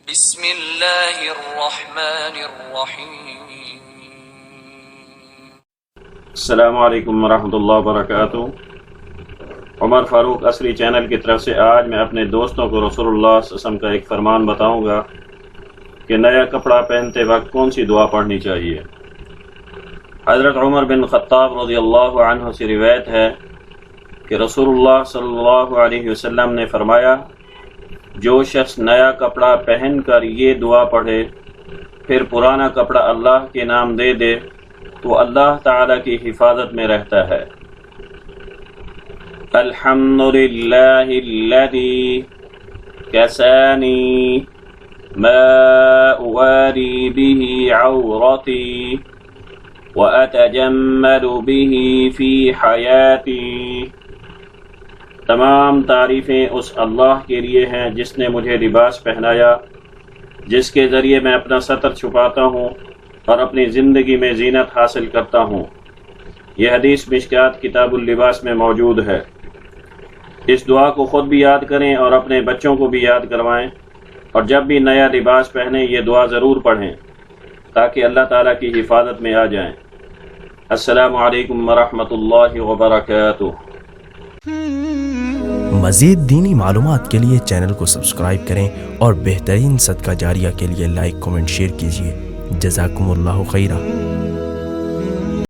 بسم اللہ الرحمن الرحیم۔ السلام علیکم ورحمۃ اللہ وبرکاتہ۔ عمر فاروق عصری چینل کی طرف سے آج میں اپنے دوستوں کو رسول اللہ صلی اللہ علیہ وسلم کا ایک فرمان بتاؤں گا کہ نیا کپڑا پہنتے وقت کون سی دعا پڑھنی چاہیے۔ حضرت عمر بن خطاب رضی اللہ عنہ سے روایت ہے کہ رسول اللہ صلی اللہ علیہ وسلم نے فرمایا، جو شخص نیا کپڑا پہن کر یہ دعا پڑھے پھر پرانا کپڑا اللہ کے نام دے دے تو اللہ تعالی کی حفاظت میں رہتا ہے۔ الحمدللہ الذی کسانی ما اواری به عورتی واتجمل به فی حیاتی۔ تمام تعریفیں اس اللہ کے لیے ہیں جس نے مجھے لباس پہنایا، جس کے ذریعے میں اپنا ستر چھپاتا ہوں اور اپنی زندگی میں زینت حاصل کرتا ہوں۔ یہ حدیث مشکات کتاب اللباس میں موجود ہے۔ اس دعا کو خود بھی یاد کریں اور اپنے بچوں کو بھی یاد کروائیں، اور جب بھی نیا لباس پہنیں یہ دعا ضرور پڑھیں تاکہ اللہ تعالیٰ کی حفاظت میں آ جائیں۔ السلام علیکم ورحمۃ اللہ وبرکاتہ۔ مزید دینی معلومات کے لیے چینل کو سبسکرائب کریں اور بہترین صدقہ جاریہ کے لیے لائک، کمنٹ، شیئر کیجیے۔ جزاکم اللہ خیرہ۔